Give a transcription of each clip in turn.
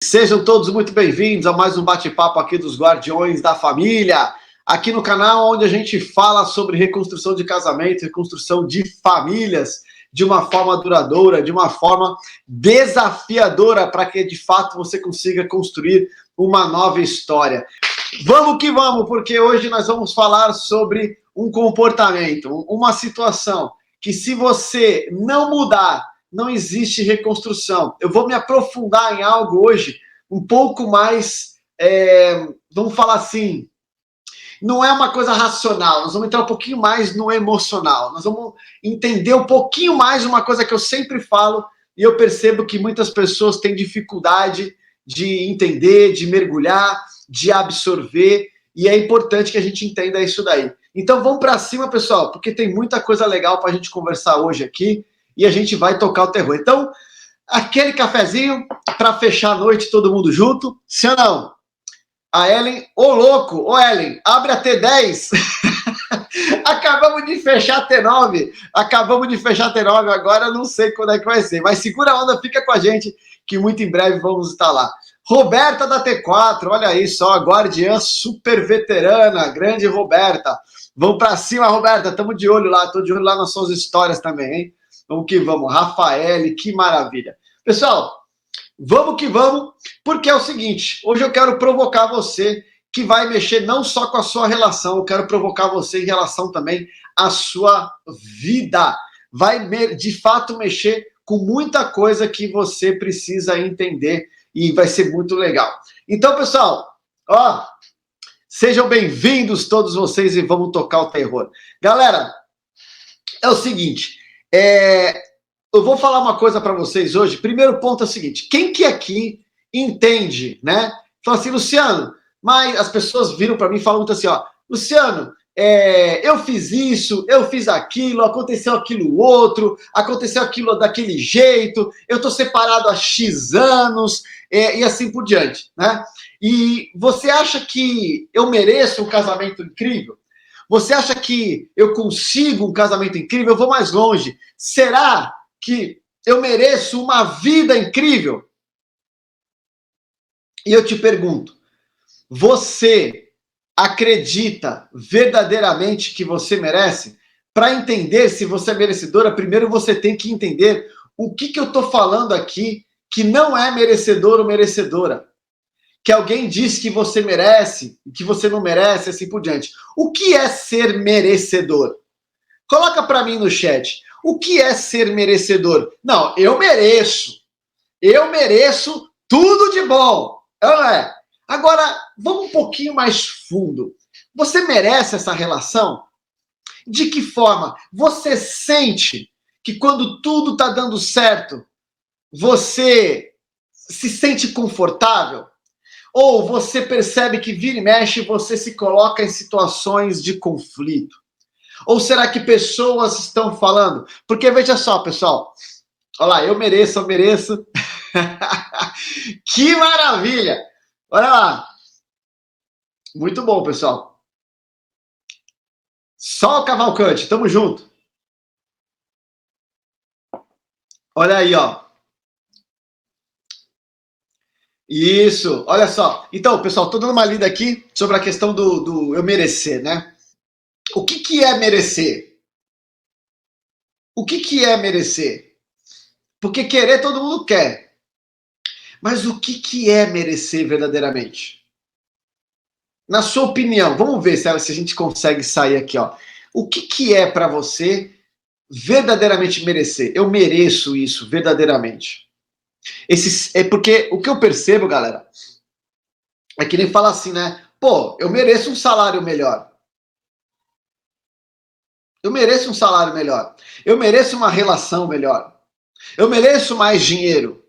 Sejam todos muito bem-vindos a mais um bate-papo aqui dos Guardiões da Família, aqui no canal onde a gente fala sobre reconstrução de casamento, reconstrução de famílias, de uma forma duradoura, de uma forma desafiadora, para que de fato você consiga construir uma nova história. Vamos que vamos, porque hoje nós vamos falar sobre um comportamento, uma situação que, se você não mudar, não existe reconstrução. Eu vou me aprofundar em algo hoje um pouco mais, vamos falar assim, não é uma coisa racional, nós vamos entrar um pouquinho mais no emocional, nós vamos entender um pouquinho mais uma coisa que eu sempre falo e eu percebo que muitas pessoas têm dificuldade de entender, de mergulhar, de absorver, e é importante que a gente entenda isso daí. Então vamos para cima, pessoal, porque tem muita coisa legal para a gente conversar hoje aqui, e a gente vai tocar o terror. Então, aquele cafezinho para fechar a noite todo mundo junto, sim ou não? A Ellen, ô louco, ô Ellen, abre a T10. Acabamos de fechar a T9, agora eu não sei quando é que vai ser, mas segura a onda, fica com a gente, que muito em breve vamos estar lá. Roberta da T4, olha aí só, guardiã super veterana, grande Roberta. Vamos para cima, Roberta, estamos de olho lá, estou de olho lá nas suas histórias também, hein? Vamos que vamos, Rafael, que maravilha. Pessoal, vamos que vamos, porque é o seguinte, hoje eu quero provocar você que vai mexer não só com a sua relação, eu quero provocar você em relação também à sua vida. Vai de fato mexer com muita coisa que você precisa entender e vai ser muito legal. Então, pessoal, ó, sejam bem-vindos todos vocês e vamos tocar o terror. Galera, é o seguinte, eu vou falar uma coisa para vocês hoje. Primeiro ponto é o seguinte, quem que aqui entende, né? Fala assim, Luciano, mas as pessoas viram para mim e falam muito assim, ó, Luciano, eu fiz isso, eu fiz aquilo, aconteceu aquilo outro, aconteceu aquilo daquele jeito, eu tô separado há X anos, e assim por diante, né? E você acha que eu mereço um casamento incrível? Você acha que eu consigo um casamento incrível? Eu vou mais longe. Será que eu mereço uma vida incrível? E eu te pergunto, você acredita verdadeiramente que você merece? Para entender se você é merecedora, primeiro você tem que entender o que eu estou falando aqui que não é merecedor ou merecedora. Que alguém diz que você merece, que você não merece, assim por diante. O que é ser merecedor? Coloca para mim no chat. O que é ser merecedor? Não, eu mereço. Eu mereço tudo de bom. Não é? Agora, vamos um pouquinho mais fundo. Você merece essa relação? De que forma? Você sente que quando tudo está dando certo, você se sente confortável? Ou você percebe que vira e mexe você se coloca em situações de conflito? Ou será que pessoas estão falando? Porque veja só, pessoal. Olha lá, eu mereço. Que maravilha! Olha lá. Muito bom, pessoal. Sol Cavalcante, tamo junto. Olha aí, ó. Isso, olha só. Então, pessoal, tô dando uma lida aqui sobre a questão do eu merecer, né? O que é merecer? O que é merecer? Porque querer todo mundo quer. Mas o que é merecer verdadeiramente? Na sua opinião, vamos ver se a gente consegue sair aqui, ó. O que é para você verdadeiramente merecer? Eu mereço isso verdadeiramente. É porque o que eu percebo, galera, é que nem fala assim, né? Pô, eu mereço um salário melhor. Eu mereço um salário melhor. Eu mereço uma relação melhor. Eu mereço mais dinheiro.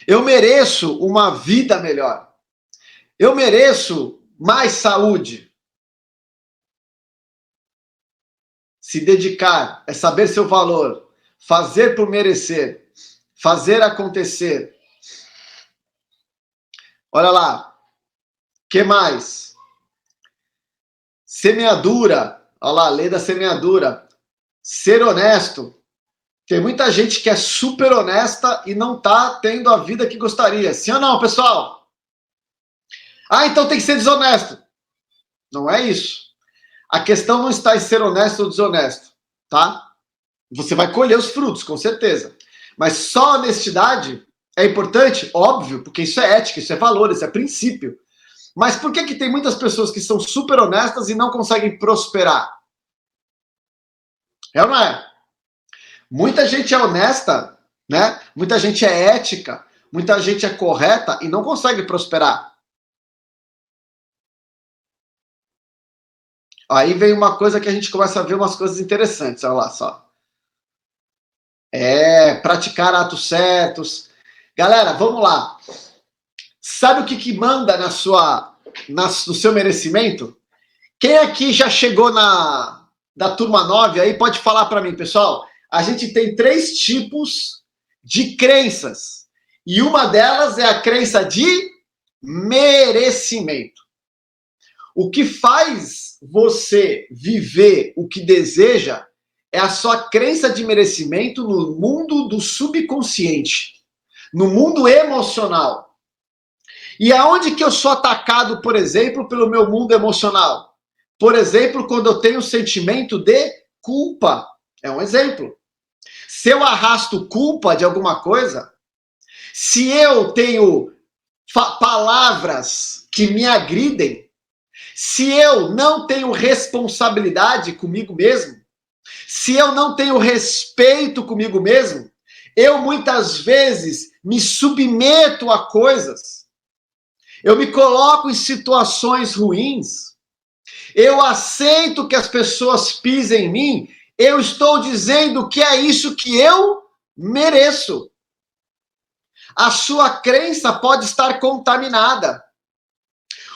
Eu mereço uma vida melhor. Eu mereço mais saúde. Se dedicar é saber seu valor, fazer por merecer, fazer acontecer. Olha lá. Que mais? Semeadura. Olha lá, lei da semeadura. Ser honesto. Tem muita gente que é super honesta e não está tendo a vida que gostaria. Sim ou não, pessoal? Ah, então tem que ser desonesto. Não é isso. A questão não está em ser honesto ou desonesto, tá? Você vai colher os frutos, com certeza. Mas só honestidade é importante? Óbvio, porque isso é ética, isso é valor, isso é princípio. Mas por que tem muitas pessoas que são super honestas e não conseguem prosperar? É ou não é? Muita gente é honesta, né? Muita gente é ética, muita gente é correta e não consegue prosperar. Aí vem uma coisa que a gente começa a ver umas coisas interessantes, olha lá só. Praticar atos certos. Galera, vamos lá. Sabe o que manda no seu merecimento? Quem aqui já chegou da turma 9 aí pode falar para mim, pessoal. A gente tem 3 tipos de crenças. E uma delas é a crença de merecimento. O que faz você viver o que deseja é a sua crença de merecimento no mundo do subconsciente, no mundo emocional. E aonde que eu sou atacado, por exemplo, pelo meu mundo emocional? Por exemplo, quando eu tenho o sentimento de culpa. É um exemplo. Se eu arrasto culpa de alguma coisa, se eu tenho palavras que me agridem, se eu não tenho responsabilidade comigo mesmo, se eu não tenho respeito comigo mesmo, eu muitas vezes me submeto a coisas, eu me coloco em situações ruins, eu aceito que as pessoas pisem em mim, eu estou dizendo que é isso que eu mereço. A sua crença pode estar contaminada.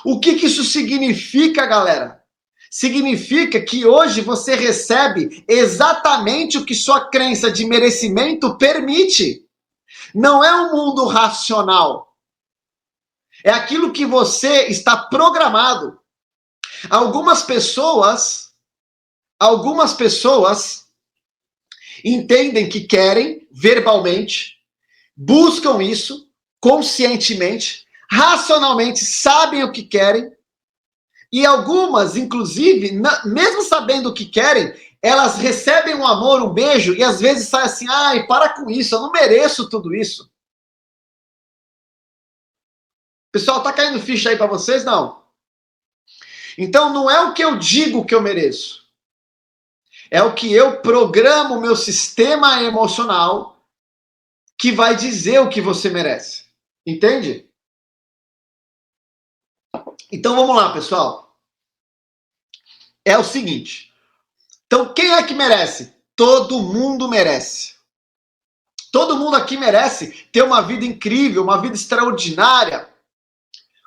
O que isso significa, galera? Significa que hoje você recebe exatamente o que sua crença de merecimento permite. Não é um mundo racional. É aquilo que você está programado. Algumas pessoas entendem que querem verbalmente, buscam isso conscientemente, racionalmente, sabem o que querem, e algumas, inclusive, mesmo sabendo o que querem, elas recebem um amor, um beijo, e às vezes saem assim, ai, para com isso, eu não mereço tudo isso. Pessoal, tá caindo ficha aí para vocês? Não. Então, não é o que eu digo que eu mereço. É o que eu programo o meu sistema emocional que vai dizer o que você merece. Entende? Então, vamos lá, pessoal. É o seguinte. Então, quem é que merece? Todo mundo merece. Todo mundo aqui merece ter uma vida incrível, uma vida extraordinária,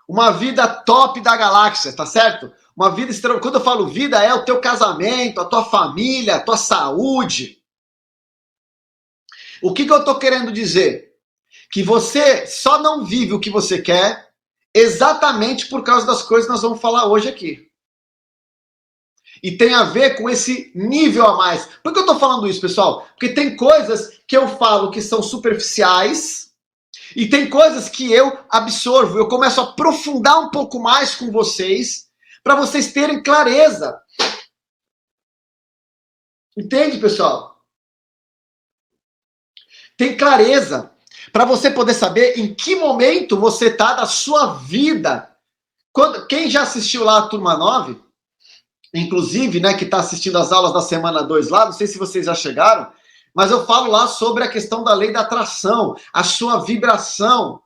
uma vida top da galáxia, tá certo? Uma vida extraordinária. Quando eu falo vida, é o teu casamento, a tua família, a tua saúde. O que eu tô querendo dizer? Que você só não vive o que você quer exatamente por causa das coisas que nós vamos falar hoje aqui. E tem a ver com esse nível a mais. Por que eu tô falando isso, pessoal? Porque tem coisas que eu falo que são superficiais e tem coisas que eu absorvo. Eu começo a aprofundar um pouco mais com vocês para vocês terem clareza. Entende, pessoal? Tem clareza para você poder saber em que momento você está da sua vida. Quem já assistiu lá a Turma 9, inclusive, né, que está assistindo as aulas da semana 2 lá, não sei se vocês já chegaram, mas eu falo lá sobre a questão da lei da atração, a sua vibração.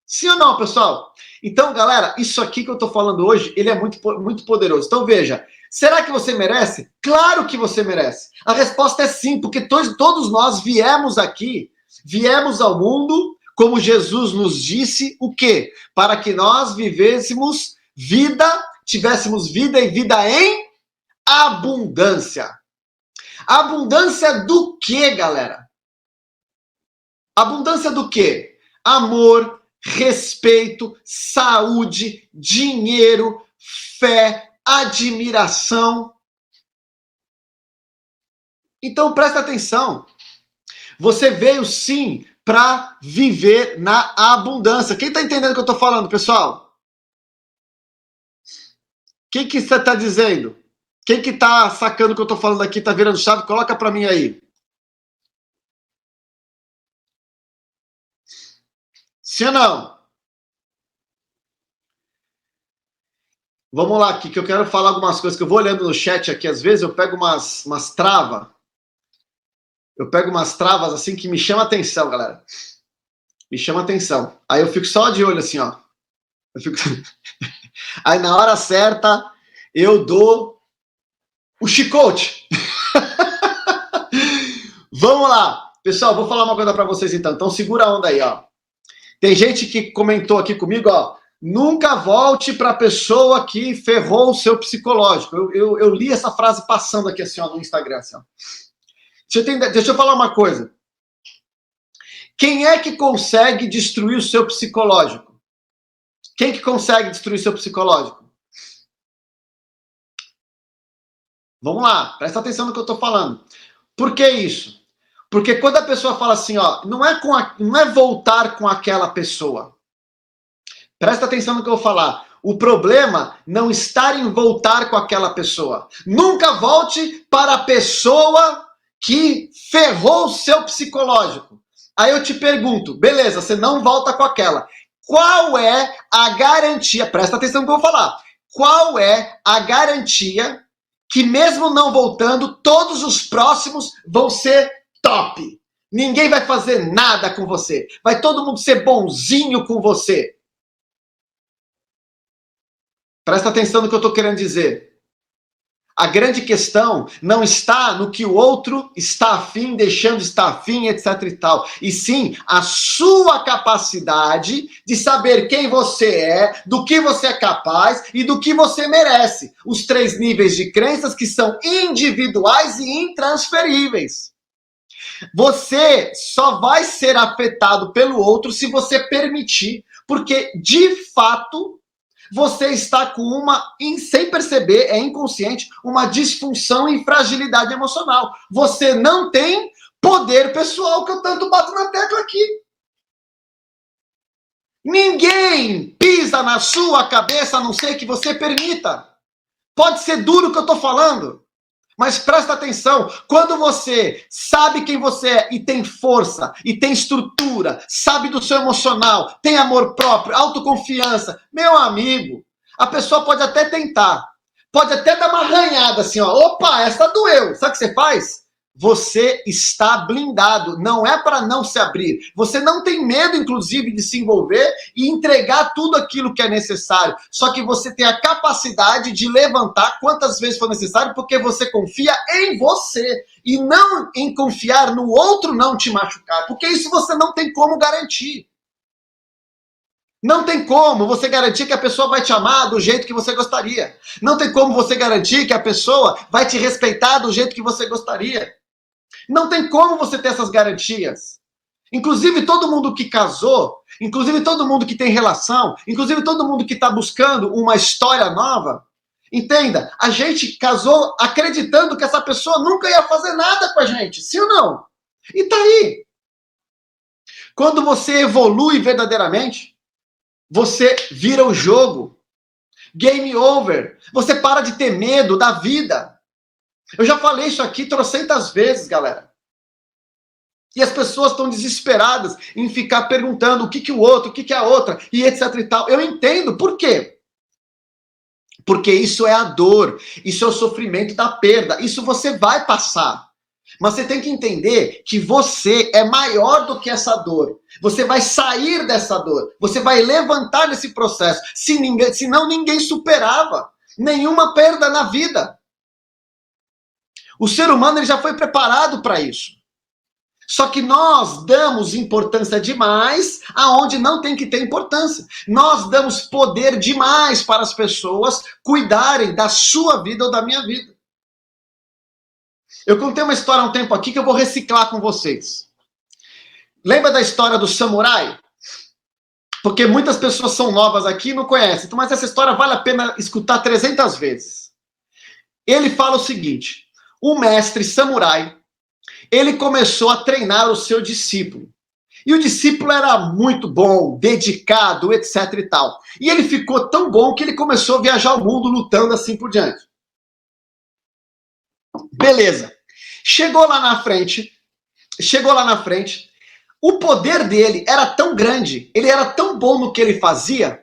Sim ou não, pessoal? Então, galera, isso aqui que eu estou falando hoje, ele é muito, muito poderoso. Então, veja, será que você merece? Claro que você merece. A resposta é sim, porque todos nós viemos aqui, viemos ao mundo, como Jesus nos disse, o quê? Para que nós vivêssemos vida, tivéssemos vida e vida em abundância. Abundância do quê, galera? Abundância do quê? Amor, respeito, saúde, dinheiro, fé, admiração. Então presta atenção. Você veio sim para viver na abundância. Quem está entendendo o que eu estou falando, pessoal? Quem que você está dizendo? Quem que está sacando o que eu estou falando aqui, está virando chave? Coloca para mim aí. Sim ou não? Vamos lá aqui, que eu quero falar algumas coisas que eu vou olhando no chat aqui. Às vezes eu pego umas travas. Eu pego umas travas assim que me chama a atenção, galera. Me chama a atenção. Aí eu fico só de olho assim, ó. Eu fico... Aí na hora certa eu dou o chicote. Vamos lá. Pessoal, vou falar uma coisa para vocês então. Então segura a onda aí, ó. Tem gente que comentou aqui comigo, ó. Nunca volte para a pessoa que ferrou o seu psicológico. Eu li essa frase passando aqui assim, ó, no Instagram. Assim, ó. Deixa eu falar uma coisa. Quem é que consegue destruir o seu psicológico? Quem que consegue destruir o seu psicológico? Vamos lá, presta atenção no que eu estou falando. Por que isso? Porque quando a pessoa fala assim, ó, não é voltar com aquela pessoa. Presta atenção no que eu vou falar. O problema não está em voltar com aquela pessoa. Nunca volte para a pessoa que ferrou o seu psicológico. Aí eu te pergunto, beleza, você não volta com aquela. Qual é a garantia? Presta atenção no que eu vou falar. Qual é a garantia que mesmo não voltando, todos os próximos vão ser top? Ninguém vai fazer nada com você. Vai todo mundo ser bonzinho com você. Presta atenção no que eu estou querendo dizer. A grande questão não está no que o outro está afim, deixando de estar afim, etc e tal. E sim a sua capacidade de saber quem você é, do que você é capaz e do que você merece. Os 3 níveis de crenças que são individuais e intransferíveis. Você só vai ser afetado pelo outro se você permitir, porque de fato você está com sem perceber, é inconsciente, uma disfunção e fragilidade emocional. Você não tem poder pessoal, que eu tanto bato na tecla aqui. Ninguém pisa na sua cabeça, a não ser que você permita. Pode ser duro o que eu estou falando, mas presta atenção, quando você sabe quem você é e tem força, e tem estrutura, sabe do seu emocional, tem amor próprio, autoconfiança, meu amigo, a pessoa pode até tentar, pode até dar uma arranhada assim, ó, opa, essa doeu, sabe o que você faz? Você está blindado, não é para não se abrir. Você não tem medo, inclusive, de se envolver e entregar tudo aquilo que é necessário. Só que você tem a capacidade de levantar quantas vezes for necessário, porque você confia em você e não em confiar no outro não te machucar, porque isso você não tem como garantir. Não tem como você garantir que a pessoa vai te amar do jeito que você gostaria. Não tem como você garantir que a pessoa vai te respeitar do jeito que você gostaria. Não tem como você ter essas garantias. Inclusive todo mundo que casou, inclusive todo mundo que tem relação, inclusive todo mundo que está buscando uma história nova, entenda, a gente casou acreditando que essa pessoa nunca ia fazer nada com a gente, sim ou não? E tá aí. Quando você evolui verdadeiramente, você vira o jogo. Game over. Você para de ter medo da vida. Eu já falei isso aqui trocentas vezes, galera. E as pessoas estão desesperadas em ficar perguntando o que o outro, o que a outra, e etc e tal. Eu entendo. Por quê? Porque isso é a dor, isso é o sofrimento da perda, isso você vai passar. Mas você tem que entender que você é maior do que essa dor. Você vai sair dessa dor, você vai levantar nesse processo. Senão ninguém superava nenhuma perda na vida. O ser humano ele já foi preparado para isso. Só que nós damos importância demais aonde não tem que ter importância. Nós damos poder demais para as pessoas cuidarem da sua vida ou da minha vida. Eu contei uma história há um tempo aqui que eu vou reciclar com vocês. Lembra da história do samurai? Porque muitas pessoas são novas aqui e não conhecem. Mas essa história vale a pena escutar 300 vezes. Ele fala o seguinte: o mestre samurai, ele começou a treinar o seu discípulo. E o discípulo era muito bom, dedicado, etc e tal. E ele ficou tão bom que ele começou a viajar o mundo lutando assim por diante. Beleza. Chegou lá na frente, o poder dele era tão grande, ele era tão bom no que ele fazia,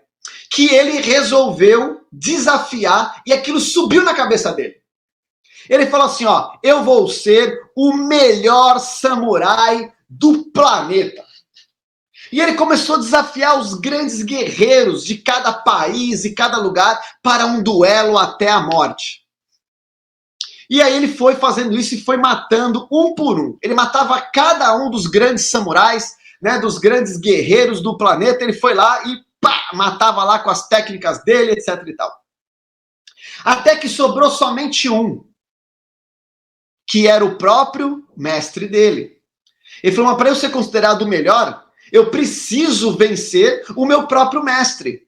que ele resolveu desafiar e aquilo subiu na cabeça dele. Ele falou assim, ó, eu vou ser o melhor samurai do planeta. E ele começou a desafiar os grandes guerreiros de cada país e cada lugar para um duelo até a morte. E aí ele foi fazendo isso e foi matando um por um. Ele matava cada um dos grandes samurais, né, dos grandes guerreiros do planeta. Ele foi lá e pá, matava lá com as técnicas dele, etc e tal. Até que sobrou somente um, que era o próprio mestre dele. Ele falou, mas para eu ser considerado o melhor, eu preciso vencer o meu próprio mestre.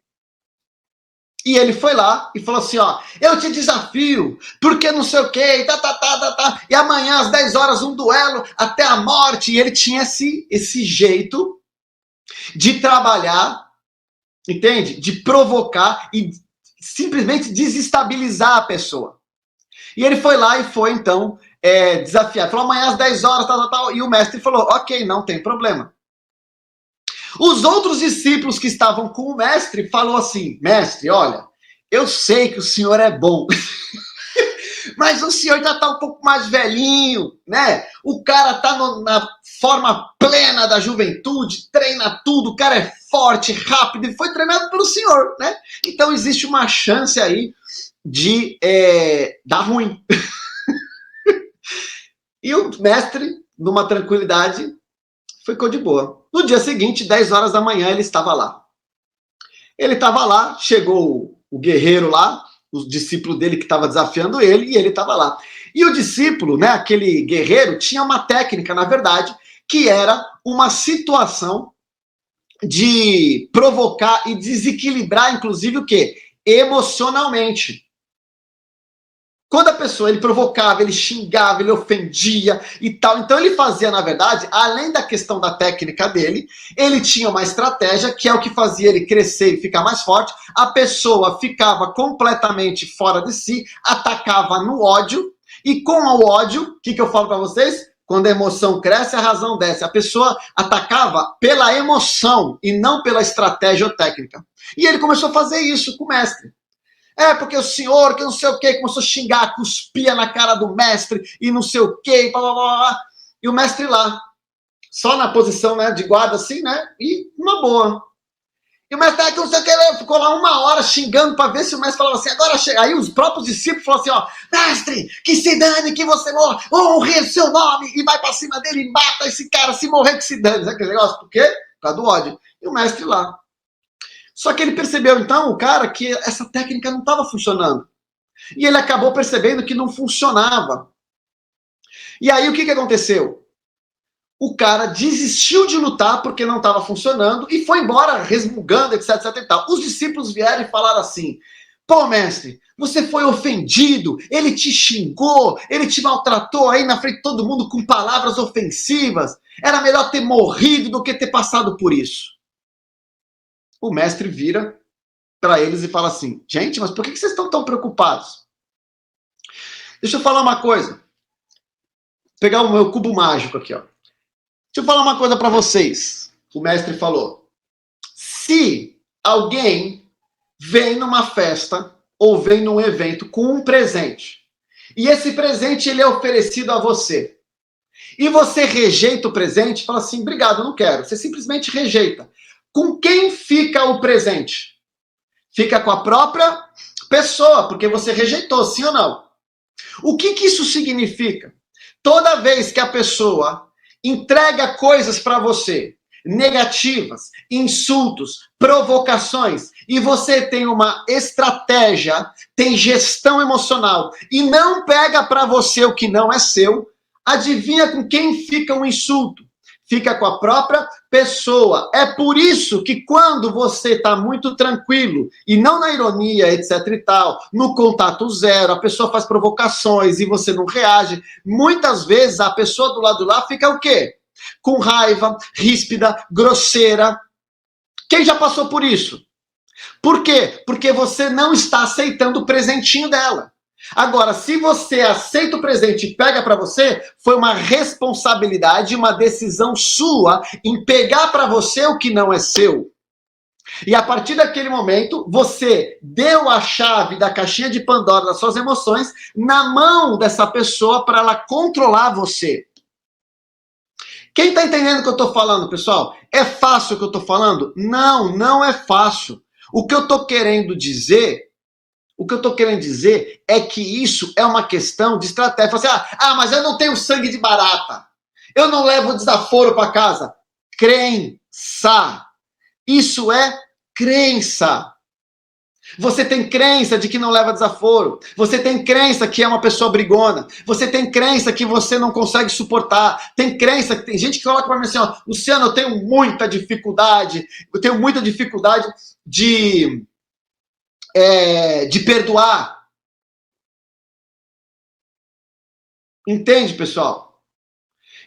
E ele foi lá e falou assim, ó, eu te desafio, porque não sei o quê, e amanhã às 10 horas um duelo até a morte. E ele tinha esse jeito de trabalhar, entende? De provocar e simplesmente desestabilizar a pessoa. E ele foi lá e foi, então, desafiar. Falou, amanhã às 10 horas, tal. E o mestre falou, ok, não tem problema. Os outros discípulos que estavam com o mestre falou assim, mestre, olha, eu sei que o senhor é bom, mas o senhor já está um pouco mais velhinho, né? O cara está na forma plena da juventude, treina tudo, o cara é forte, rápido, e foi treinado pelo senhor, né? Então existe uma chance aí de dar ruim. E o mestre, numa tranquilidade, ficou de boa. No dia seguinte, 10 horas da manhã, ele estava lá. Ele estava lá, chegou o guerreiro lá, o discípulo dele que estava desafiando ele, e ele estava lá. E o discípulo, né, aquele guerreiro, tinha uma técnica, na verdade, que era uma situação de provocar e desequilibrar, inclusive, o quê? Emocionalmente. Quando a pessoa, ele provocava, ele xingava, ele ofendia e tal. Então ele fazia, na verdade, além da questão da técnica dele, ele tinha uma estratégia que é o que fazia ele crescer e ficar mais forte. A pessoa ficava completamente fora de si, atacava no ódio. E com o ódio, o que eu falo para vocês? Quando a emoção cresce, a razão desce. A pessoa atacava pela emoção e não pela estratégia ou técnica. E ele começou a fazer isso com o mestre. Porque o senhor, que não sei o que, começou a xingar, cuspia na cara do mestre, e não sei o que, blá, blá, blá, e o mestre lá, só na posição, né, de guarda, assim, né, e uma boa. E o mestre, que não sei o que, ficou lá 1 hora xingando para ver se o mestre falava assim, agora chega. Aí os próprios discípulos falaram assim, ó, mestre, que se dane, que você morra, honre o seu nome, e vai para cima dele e mata esse cara, se morrer que se dane. Sabe aquele negócio? Por quê? Por causa do ódio. E o mestre lá. Só que ele percebeu, então, o cara, que essa técnica não estava funcionando. E ele acabou percebendo que não funcionava. E aí, o que aconteceu? O cara desistiu de lutar porque não estava funcionando e foi embora resmungando, etc, etc e tal. Os discípulos vieram e falaram assim, pô, mestre, você foi ofendido, ele te xingou, ele te maltratou aí na frente de todo mundo com palavras ofensivas. Era melhor ter morrido do que ter passado por isso. O mestre vira para eles e fala assim, gente, mas por que vocês estão tão preocupados? Deixa eu falar uma coisa. Vou pegar o meu cubo mágico aqui, ó. Deixa eu falar uma coisa para vocês. O mestre falou, se alguém vem numa festa ou vem num evento com um presente, e esse presente ele é oferecido a você, e você rejeita o presente, fala assim, obrigado, não quero. Você simplesmente rejeita. Com quem fica o presente? Fica com a própria pessoa, porque você rejeitou, sim ou não? O que isso significa? Toda vez que a pessoa entrega coisas para você, negativas, insultos, provocações, e você tem uma estratégia, tem gestão emocional, e não pega para você o que não é seu, adivinha com quem fica um insulto? fica com a própria pessoa. É por isso que quando você está muito tranquilo, e não na ironia, etc e tal, no contato zero, a pessoa faz provocações e você não reage, muitas vezes a pessoa do lado lá fica o quê? Com raiva, ríspida, grosseira. Quem já passou por isso? Por quê? Porque você não está aceitando o presentinho dela. Agora, se você aceita o presente e pega para você, foi uma responsabilidade, uma decisão sua em pegar para você o que não é seu. E a partir daquele momento, você deu a chave da caixinha de Pandora das suas emoções na mão dessa pessoa para ela controlar você. Quem está entendendo o que eu estou falando, pessoal? É fácil o que eu estou falando? Não, não é fácil. O que eu estou querendo dizer é que isso é uma questão de estratégia. Você, mas eu não tenho sangue de barata. Eu não levo desaforo para casa. Crença. Isso é crença. Você tem crença de que não leva desaforo. Você tem crença que é uma pessoa brigona. Você tem crença que você não consegue suportar. Tem crença que tem gente que coloca para mim assim, Luciano, eu tenho muita dificuldade. De perdoar. Entende, pessoal?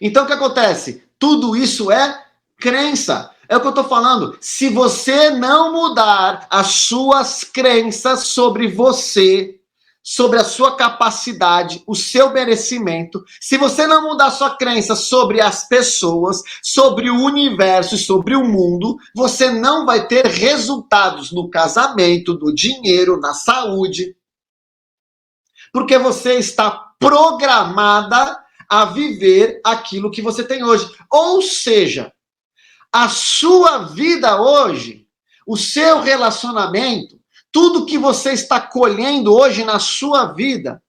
Então, o que acontece? Tudo isso é crença. É o que eu estou falando. Se você não mudar as suas crenças sobre você, sobre a sua capacidade, o seu merecimento, se você não mudar a sua crença sobre as pessoas, sobre o universo e sobre o mundo, você não vai ter resultados no casamento, no dinheiro, na saúde. Porque você está programada a viver aquilo que você tem hoje. Ou seja, a sua vida hoje, o seu relacionamento, tudo que você está colhendo hoje na sua vida,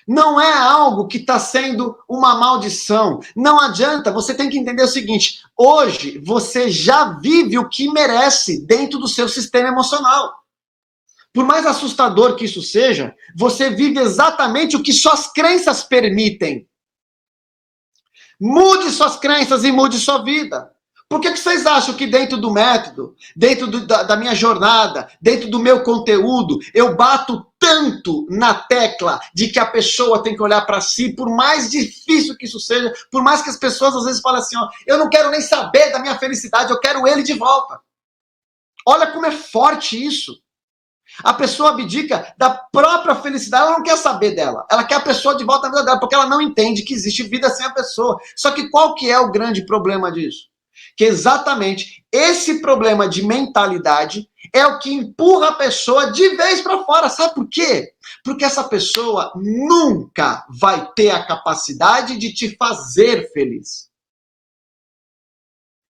não é algo que está sendo uma maldição. Não adianta, você tem que entender o seguinte, hoje você já vive o que merece dentro do seu sistema emocional. Por mais assustador que isso seja, você vive exatamente o que suas crenças permitem. Mude suas crenças e mude sua vida. Por que vocês acham que dentro do método, dentro da minha jornada, dentro do meu conteúdo, eu bato tanto na tecla de que a pessoa tem que olhar para si, por mais difícil que isso seja, por mais que as pessoas às vezes falem assim, eu não quero nem saber da minha felicidade, eu quero ele de volta. Olha como é forte isso. A pessoa abdica da própria felicidade, ela não quer saber dela. Ela quer a pessoa de volta na vida dela, porque ela não entende que existe vida sem a pessoa. Só que qual que é o grande problema disso? Que exatamente esse problema de mentalidade é o que empurra a pessoa de vez para fora. Sabe por quê? Porque essa pessoa nunca vai ter a capacidade de te fazer feliz.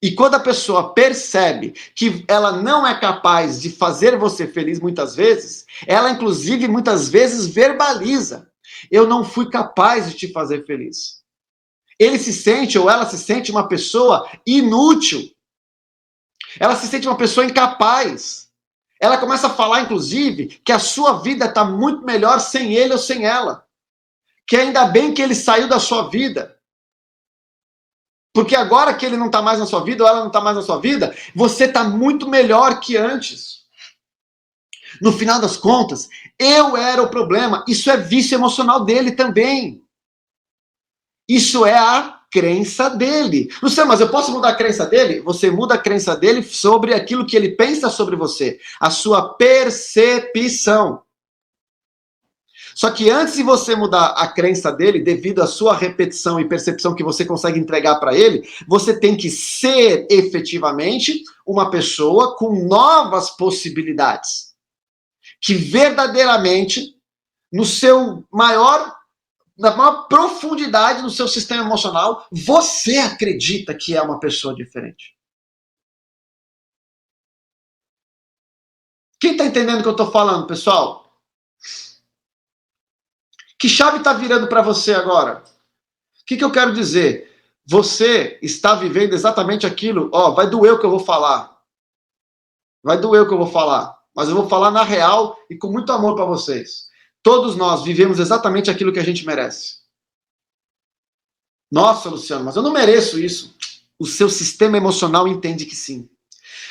E quando a pessoa percebe que ela não é capaz de fazer você feliz muitas vezes, ela inclusive muitas vezes verbaliza. Eu não fui capaz de te fazer feliz. Ele se sente ou ela se sente uma pessoa inútil. Ela se sente uma pessoa incapaz. Ela começa a falar, inclusive, que a sua vida está muito melhor sem ele ou sem ela. Que ainda bem que ele saiu da sua vida. Porque agora que ele não está mais na sua vida, ou ela não está mais na sua vida, você está muito melhor que antes. No final das contas, eu era o problema. Isso é vício emocional dele também. Isso é a crença dele. Luciano, mas eu posso mudar a crença dele? Você muda a crença dele sobre aquilo que ele pensa sobre você. A sua percepção. Só que antes de você mudar a crença dele, devido à sua repetição e percepção que você consegue entregar para ele, você tem que ser efetivamente uma pessoa com novas possibilidades. Que verdadeiramente, no seu na maior profundidade no seu sistema emocional, você acredita que é uma pessoa diferente. Quem está entendendo o que eu estou falando, pessoal? Que chave está virando para você agora? O que eu quero dizer? Você está vivendo exatamente aquilo. Vai doer o que eu vou falar. Vai doer o que eu vou falar. Mas eu vou falar na real e com muito amor para vocês. Todos nós vivemos exatamente aquilo que a gente merece. Nossa, Luciano, mas eu não mereço isso. O seu sistema emocional entende que sim.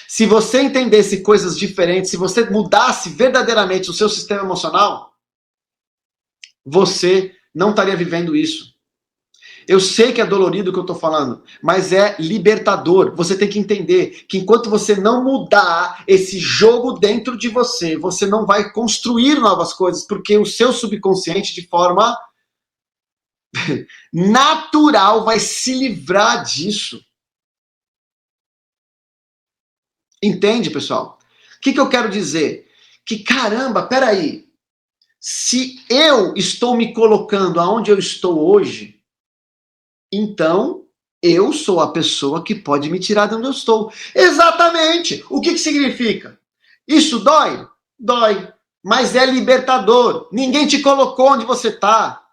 Se você entendesse coisas diferentes, se você mudasse verdadeiramente o seu sistema emocional, você não estaria vivendo isso. Eu sei que é dolorido o que eu estou falando, mas é libertador. Você tem que entender que enquanto você não mudar esse jogo dentro de você, você não vai construir novas coisas, porque o seu subconsciente, de forma natural, vai se livrar disso. Entende, pessoal? O que eu quero dizer? Que caramba, peraí. Se eu estou me colocando aonde eu estou hoje, então eu sou a pessoa que pode me tirar de onde eu estou. Exatamente! O que significa? Isso dói? Dói. Mas é libertador. Ninguém te colocou onde você está.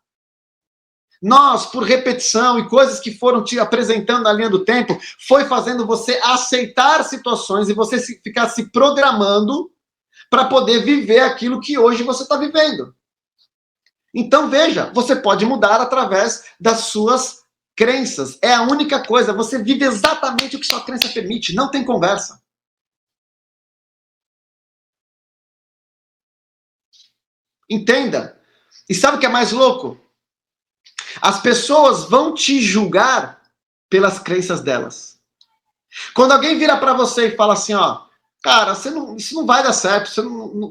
Nós, por repetição e coisas que foram te apresentando na linha do tempo, foi fazendo você aceitar situações e você ficar se programando para poder viver aquilo que hoje você está vivendo. Então, veja, você pode mudar através das suas crenças. É a única coisa, você vive exatamente o que sua crença permite, não tem conversa. Entenda. E sabe o que é mais louco? As pessoas vão te julgar pelas crenças delas. Quando alguém vira para você e fala assim, ó, cara, isso não vai dar certo, você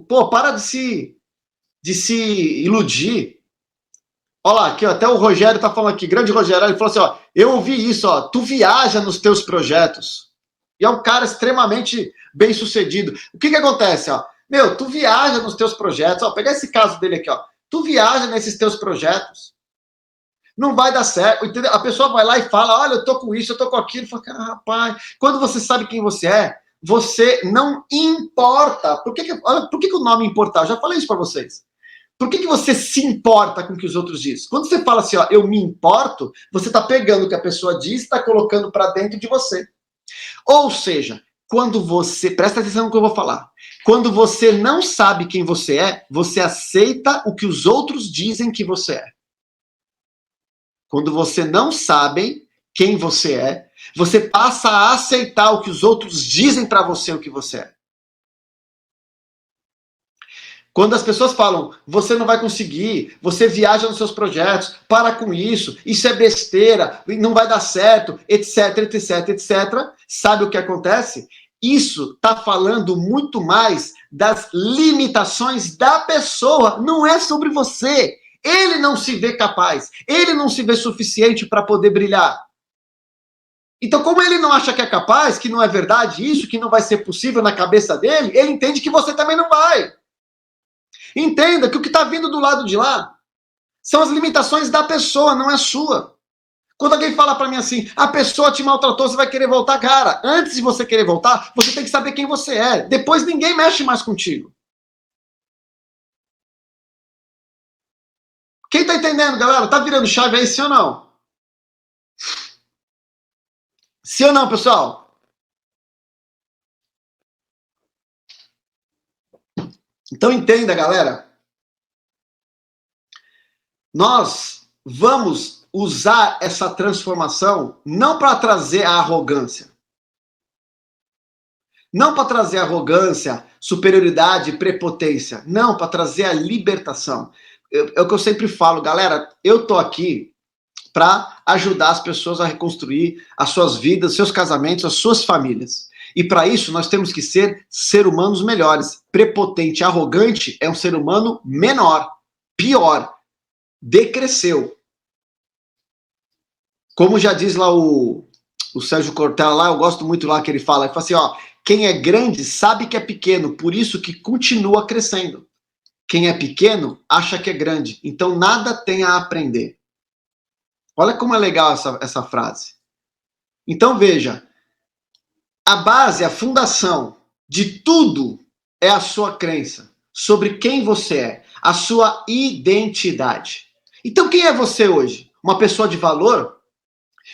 pô, para de se iludir. Olha lá, aqui, ó, até o Rogério tá falando aqui, grande Rogério, ele falou assim, ó, eu ouvi isso, ó, tu viaja nos teus projetos. E é um cara extremamente bem sucedido. O que acontece, ó? Meu, tu viaja nos teus projetos, ó, pegar esse caso dele aqui, ó, tu viaja nesses teus projetos, não vai dar certo, entendeu? A pessoa vai lá e fala, olha, eu tô com isso, eu tô com aquilo, fala, cara, rapaz, quando você sabe quem você é, você não importa. Por que o nome importar? Eu já falei isso para vocês. Por que você se importa com o que os outros dizem? Quando você fala assim, ó, eu me importo, você está pegando o que a pessoa diz e está colocando para dentro de você. Ou seja, quando você, presta atenção no que eu vou falar, quando você não sabe quem você é, você aceita o que os outros dizem que você é. Quando você não sabe quem você é, você passa a aceitar o que os outros dizem para você o que você é. Quando as pessoas falam, você não vai conseguir, você viaja nos seus projetos, para com isso é besteira, não vai dar certo, etc, etc, etc. Sabe o que acontece? Isso está falando muito mais das limitações da pessoa, não é sobre você. Ele não se vê capaz, ele não se vê suficiente para poder brilhar. Então, como ele não acha que é capaz, que não é verdade isso, que não vai ser possível na cabeça dele, ele entende que você também não vai. Entenda que o que está vindo do lado de lá são as limitações da pessoa, não é sua. Quando alguém fala para mim assim, a pessoa te maltratou, você vai querer voltar, cara. Antes de você querer voltar, você tem que saber quem você é. Depois ninguém mexe mais contigo. Quem tá entendendo, galera? Tá virando chave aí, sim ou não? Sim ou não, pessoal? Então entenda, galera. Nós vamos usar essa transformação não para trazer a arrogância. Não para trazer arrogância, superioridade, prepotência. Não, para trazer a libertação. É o que eu sempre falo, galera, eu tô aqui para ajudar as pessoas a reconstruir as suas vidas, seus casamentos, as suas famílias. E para isso nós temos que ser humanos melhores. Prepotente, arrogante é um ser humano menor, pior, decresceu. Como já diz lá o Sérgio Cortella lá, eu gosto muito lá que ele fala assim, ó, quem é grande sabe que é pequeno, por isso que continua crescendo. Quem é pequeno acha que é grande, então nada tem a aprender. Olha como é legal essa frase. Então veja, a base, a fundação de tudo é a sua crença sobre quem você é, a sua identidade. Então quem é você hoje? Uma pessoa de valor?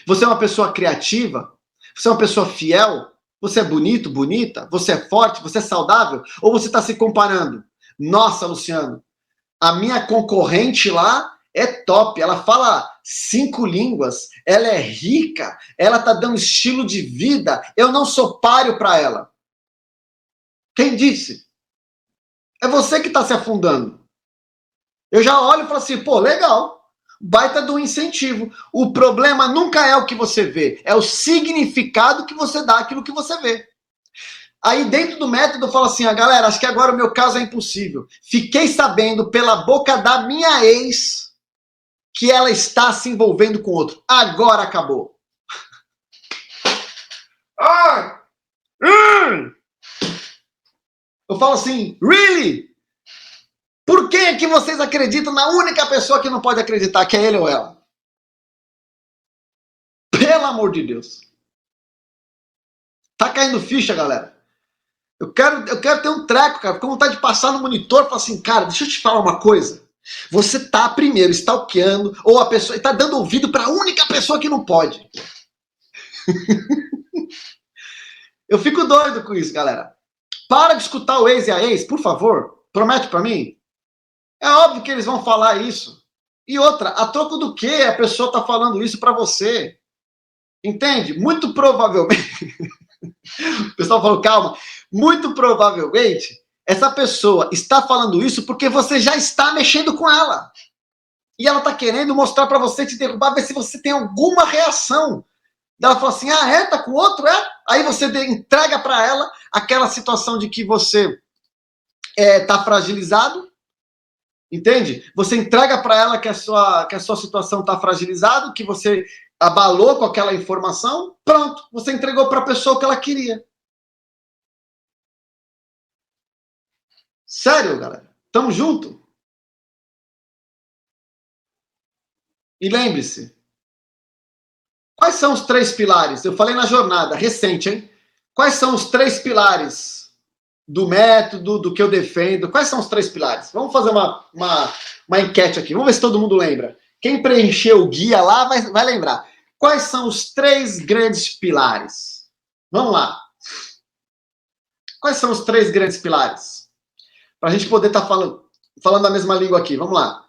Você é uma pessoa criativa? Você é uma pessoa fiel? Você é bonito, bonita? Você é forte? Você é saudável? Ou você está se comparando? Nossa, Luciano, a minha concorrente lá, é top, ela fala 5 línguas, ela é rica, ela tá dando estilo de vida, eu não sou páreo para ela. Quem disse? É você que está se afundando. Eu já olho e falo assim, pô, legal, baita do incentivo. O problema nunca é o que você vê, é o significado que você dá àquilo que você vê. Aí dentro do método eu falo assim, galera, acho que agora o meu caso é impossível. Fiquei sabendo pela boca da minha ex que ela está se envolvendo com outro. Agora acabou. Eu falo assim, really? Por que que vocês acreditam na única pessoa que não pode acreditar, que é ele ou ela? Pelo amor de Deus. Tá caindo ficha, galera. Eu quero ter um treco, cara. Fico com vontade de passar no monitor e falar assim, cara, deixa eu te falar uma coisa. Você tá primeiro stalkeando, ou a pessoa tá dando ouvido para a única pessoa que não pode. Eu fico doido com isso, galera. Para de escutar o ex e a ex, por favor. Promete para mim. É óbvio que eles vão falar isso. E outra, a troco do que a pessoa tá falando isso para você? Entende? Muito provavelmente. O pessoal falou, calma. Muito provavelmente, essa pessoa está falando isso porque você já está mexendo com ela. E ela está querendo mostrar para você, te derrubar, ver se você tem alguma reação. Ela fala assim, tá com outro, é? Aí você entrega para ela aquela situação de que você está fragilizado, entende? Você entrega para ela que a sua situação está fragilizada, que você abalou com aquela informação, pronto, você entregou para a pessoa o que ela queria. Sério, galera? Tamo junto? E lembre-se, quais são os 3 pilares? Eu falei na jornada, recente, hein? Quais são os 3 pilares do método, do que eu defendo? Quais são os 3 pilares? Vamos fazer uma enquete aqui. Vamos ver se todo mundo lembra. Quem preencheu o guia lá vai lembrar. Quais são os 3 grandes pilares? Vamos lá. Quais são os 3 grandes pilares? Para a gente poder estar falando a mesma língua aqui. Vamos lá.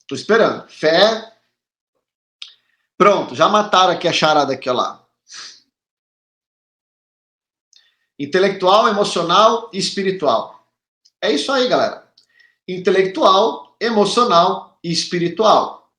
Tô esperando. Fé. Pronto, já mataram aqui a charada aqui, ó lá. Intelectual, emocional e espiritual. É isso aí, galera. Intelectual, emocional e espiritual.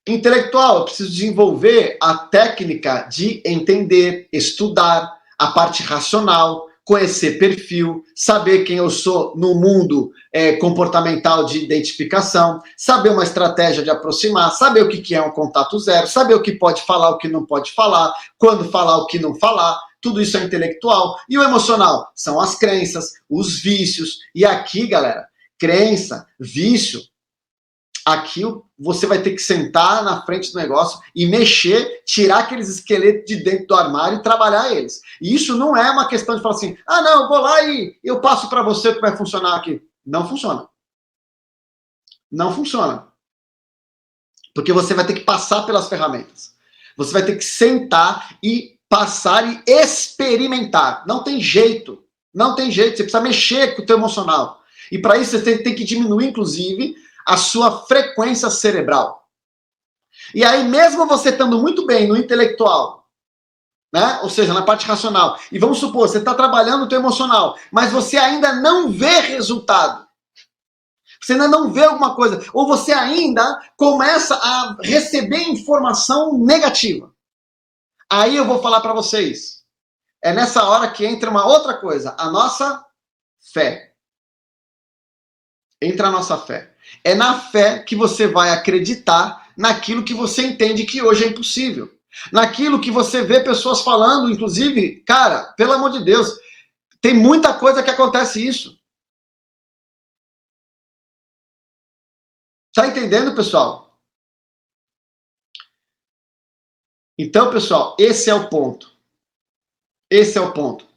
Intelectual, eu preciso desenvolver a técnica de entender, estudar, a parte racional, conhecer perfil, saber quem eu sou no mundo comportamental de identificação, saber uma estratégia de aproximar, saber o que é um contato zero, saber o que pode falar, o que não pode falar, quando falar, o que não falar. Tudo isso é intelectual. E o emocional? São as crenças, os vícios. E aqui, galera, crença, vício, aqui você vai ter que sentar na frente do negócio e mexer, tirar aqueles esqueletos de dentro do armário e trabalhar eles. E isso não é uma questão de falar assim, não, eu vou lá e eu passo para você que vai funcionar aqui. Não funciona. Não funciona. Porque você vai ter que passar pelas ferramentas. Você vai ter que sentar e passar e experimentar. Não tem jeito. Não tem jeito. Você precisa mexer com o teu emocional. E para isso você tem que diminuir, inclusive, a sua frequência cerebral. E aí, mesmo você estando muito bem no intelectual, né? Ou seja, na parte racional, e vamos supor, você está trabalhando o teu emocional, mas você ainda não vê resultado. Você ainda não vê alguma coisa. Ou você ainda começa a receber informação negativa. Aí eu vou falar para vocês. É nessa hora que entra uma outra coisa. A nossa fé. Entra a nossa fé. É na fé que você vai acreditar naquilo que você entende que hoje é impossível. Naquilo que você vê pessoas falando, inclusive, cara, pelo amor de Deus, tem muita coisa que acontece isso. Tá entendendo, pessoal? Então, pessoal, esse é o ponto. Esse é o ponto.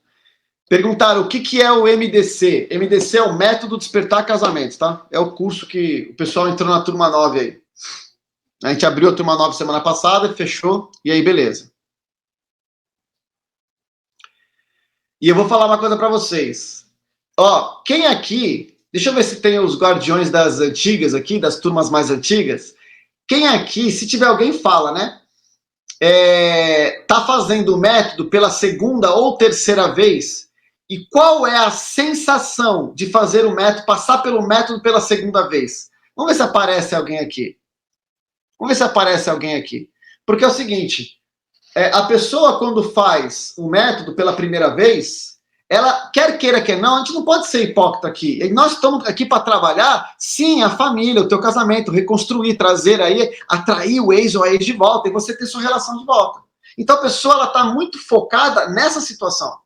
Perguntaram o que é o MDC. MDC é o Método Despertar Casamentos, tá? É o curso que o pessoal entrou na turma 9 aí. A gente abriu a turma 9 semana passada, fechou, e aí beleza. E eu vou falar uma coisa para vocês. Ó, quem aqui, deixa eu ver se tem os guardiões das antigas aqui, das turmas mais antigas. Quem aqui, se tiver alguém, fala, né? Tá fazendo o método pela segunda ou terceira vez? E qual é a sensação de fazer o método, passar pelo método pela segunda vez? Vamos ver se aparece alguém aqui. Vamos ver se aparece alguém aqui. Porque é o seguinte, a pessoa quando faz o método pela primeira vez, ela quer queira, quer não, a gente não pode ser hipócrita aqui. E nós estamos aqui para trabalhar, sim, a família, o teu casamento, reconstruir, trazer aí, atrair o ex ou a ex de volta e você ter sua relação de volta. Então a pessoa ela está muito focada nessa situação.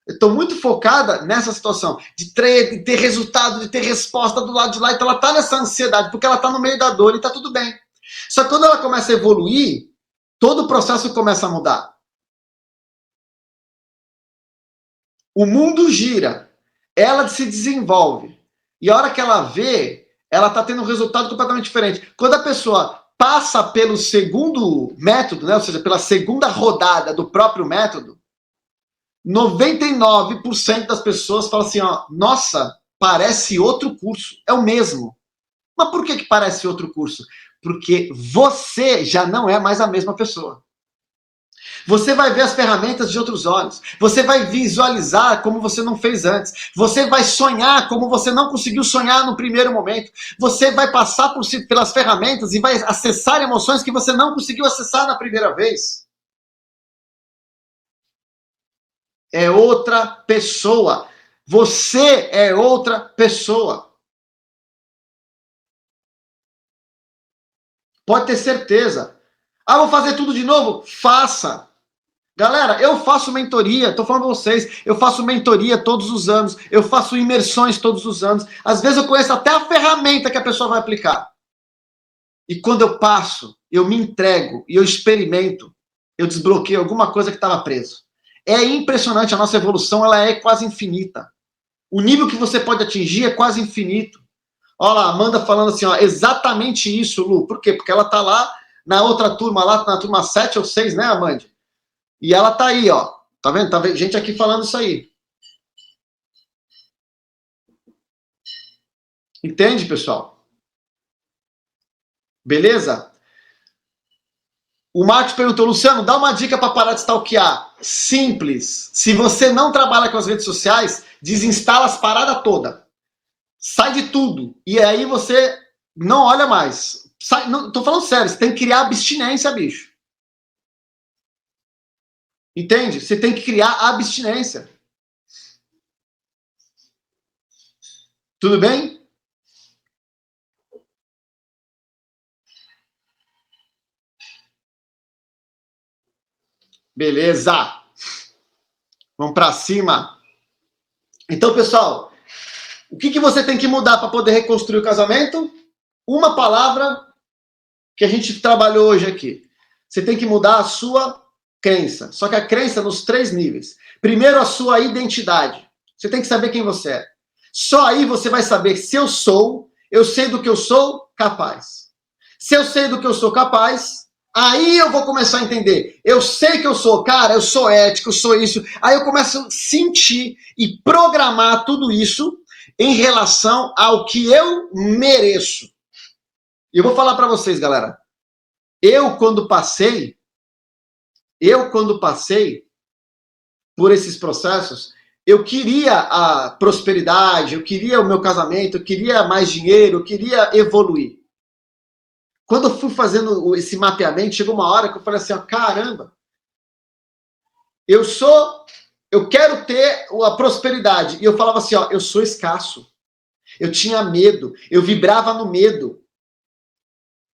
Eu estou muito focada nessa situação de ter resultado, de ter resposta do lado de lá. Então ela está nessa ansiedade, porque ela está no meio da dor e está tudo bem. Só que quando ela começa a evoluir, todo o processo começa a mudar. O mundo gira, ela se desenvolve. E a hora que ela vê, ela está tendo um resultado completamente diferente. Quando a pessoa passa pelo segundo método, né, ou seja, pela segunda rodada do próprio método, 99% das pessoas falam assim, ó, nossa, parece outro curso, é o mesmo. Mas por que parece outro curso? Porque você já não é mais a mesma pessoa. Você vai ver as ferramentas de outros olhos. Você vai visualizar como você não fez antes. Você vai sonhar como você não conseguiu sonhar no primeiro momento. Você vai passar pelas ferramentas e vai acessar emoções que você não conseguiu acessar na primeira vez. É outra pessoa. Você é outra pessoa. Pode ter certeza. Ah, vou fazer tudo de novo? Faça. Galera, eu faço mentoria, tô falando pra vocês, eu faço mentoria todos os anos, eu faço imersões todos os anos. Às vezes eu conheço até a ferramenta que a pessoa vai aplicar. E quando eu passo, eu me entrego e eu experimento, eu desbloqueio alguma coisa que estava preso. É impressionante, a nossa evolução ela é quase infinita. O nível que você pode atingir é quase infinito. Olha lá, Amanda falando assim, ó, exatamente isso, Lu. Por quê? Porque ela tá lá na outra turma, lá na turma 7 ou 6, né, Amanda? E ela tá aí, ó. Tá vendo? Tá vendo? Gente aqui falando isso aí. Entende, pessoal? Beleza? O Marcos perguntou, Luciano, dá uma dica para parar de stalkear. Simples. Se você não trabalha com as redes sociais, desinstala as paradas todas. Sai de tudo. E aí você não olha mais. Sai, não, tô falando sério, você tem que criar abstinência, bicho. Entende? Você tem que criar abstinência. Tudo bem? Beleza. Vamos para cima. Então, pessoal, o que você tem que mudar para poder reconstruir o casamento? Uma palavra que a gente trabalhou hoje aqui. Você tem que mudar a sua crença. Só que a crença nos 3 níveis. Primeiro, a sua identidade. Você tem que saber quem você é. Só aí você vai saber se eu sei do que eu sou capaz. Se eu sei do que eu sou capaz, aí eu vou começar a entender. Eu sei que eu sou, cara, eu sou ético, eu sou isso. Aí eu começo a sentir e programar tudo isso em relação ao que eu mereço. E eu vou falar para vocês, galera. Eu, quando passei por esses processos, eu queria a prosperidade, eu queria o meu casamento, eu queria mais dinheiro, eu queria evoluir. Quando eu fui fazendo esse mapeamento, chegou uma hora que eu falei assim, ó, caramba, eu quero ter a prosperidade. E eu falava assim, ó, eu sou escasso. Eu tinha medo, eu vibrava no medo.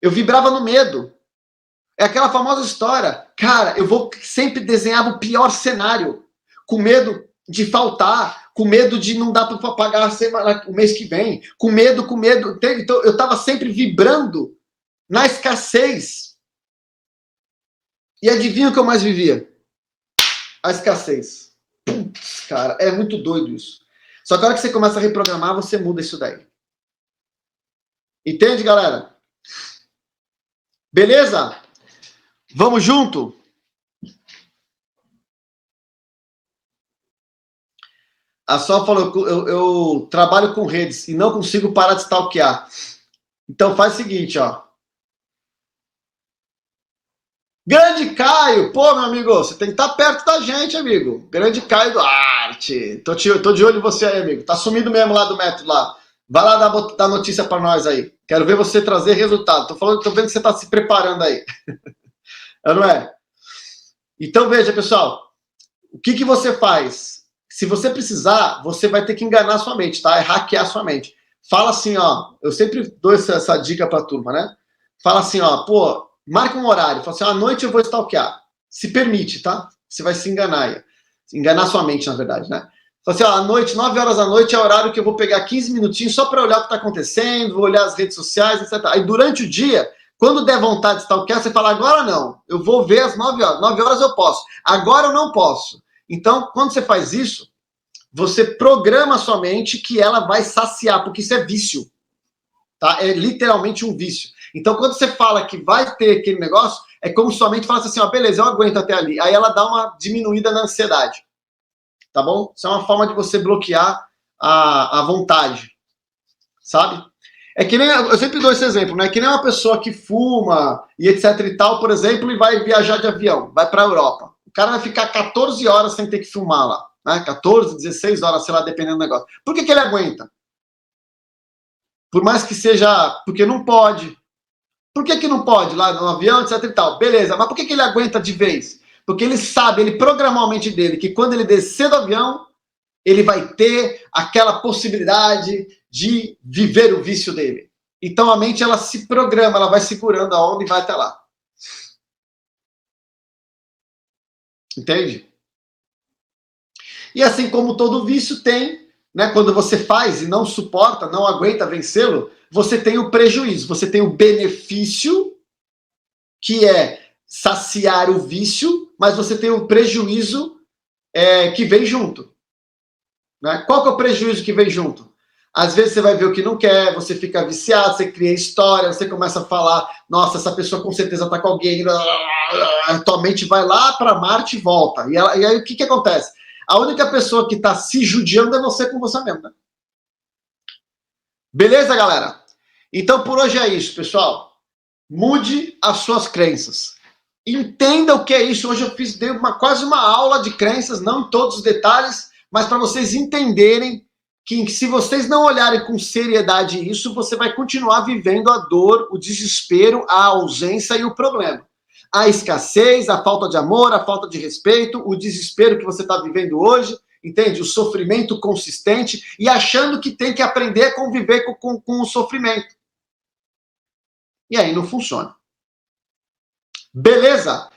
Eu vibrava no medo. É aquela famosa história. Cara, eu vou sempre desenhar o pior cenário, com medo de faltar, com medo de não dar para pagar o mês que vem, com medo. Então, eu estava sempre vibrando na escassez. E adivinha o que eu mais vivia? A escassez. Putz, cara, é muito doido isso. Só que a hora que você começa a reprogramar, você muda isso daí. Entende, galera? Beleza? Vamos junto? A Sol falou, eu trabalho com redes e não consigo parar de stalkear. Então faz o seguinte, ó. Grande Caio, pô, meu amigo, você tem que estar perto da gente, amigo. Grande Caio Duarte. Tô de olho em você aí, amigo. Tá sumido mesmo lá do método lá. Vai lá dar notícia para nós aí. Quero ver você trazer resultado. Tô vendo que você tá se preparando aí. Não é? Então veja, pessoal. O que você faz? Se você precisar, você vai ter que enganar sua mente, tá? É hackear sua mente. Fala assim, ó. Eu sempre dou essa dica pra turma, né? Fala assim, ó. Pô, marca um horário. Fala assim, à noite eu vou stalkear. Se permite, tá? Você vai se enganar aí. Enganar sua mente, na verdade, né? Fala assim, ó, à noite, 9 horas da noite é o horário que eu vou pegar 15 minutinhos só para olhar o que tá acontecendo, vou olhar as redes sociais, etc. Aí durante o dia, quando der vontade de stalkear, você fala, agora não. Eu vou ver às 9 horas. 9 horas eu posso. Agora eu não posso. Então, quando você faz isso, você programa a sua mente que ela vai saciar, porque isso é vício. Tá? É literalmente um vício. Então, quando você fala que vai ter aquele negócio, é como se sua mente falasse assim, ó, beleza, eu aguento até ali. Aí ela dá uma diminuída na ansiedade. Tá bom? Isso é uma forma de você bloquear a vontade. Sabe? É que nem, eu sempre dou esse exemplo, né? Que nem uma pessoa que fuma e etc e tal, por exemplo, e vai viajar de avião, vai para a Europa. O cara vai ficar 14 horas sem ter que filmar lá. Né? 14, 16 horas, sei lá, dependendo do negócio. Por que ele aguenta? Por mais que seja... Porque não pode. Por que não pode lá no avião, etc e tal? Beleza, mas por que ele aguenta de vez? Porque ele sabe, ele programou a mente dele que quando ele descer do avião, ele vai ter aquela possibilidade de viver o vício dele. Então a mente, ela se programa, ela vai segurando a onda e vai até lá. Entende? E assim como todo vício tem, né, quando você faz e não suporta, não aguenta vencê-lo, você tem o prejuízo, você tem o benefício, que é saciar o vício, mas você tem o prejuízo que vem junto. Né? Qual que é o prejuízo que vem junto? Às vezes você vai ver o que não quer, você fica viciado, você cria história, você começa a falar, nossa, essa pessoa com certeza está com alguém, tua mente vai lá para Marte e volta. E aí o que acontece? A única pessoa que está se judiando é você com você mesmo. Né? Beleza, galera? Então por hoje é isso, pessoal. Mude as suas crenças. Entenda o que é isso. Hoje eu dei quase uma aula de crenças, não em todos os detalhes, mas para vocês entenderem que se vocês não olharem com seriedade isso, você vai continuar vivendo a dor, o desespero, a ausência e o problema. A escassez, a falta de amor, a falta de respeito, o desespero que você está vivendo hoje, entende? O sofrimento consistente e achando que tem que aprender a conviver com o sofrimento. E aí não funciona. Beleza?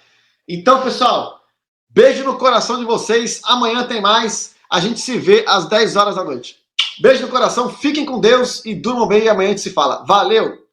Então, pessoal, beijo no coração de vocês. Amanhã tem mais. A gente se vê às 10 horas da noite. Beijo no coração, fiquem com Deus e durmam bem e amanhã a gente se fala. Valeu!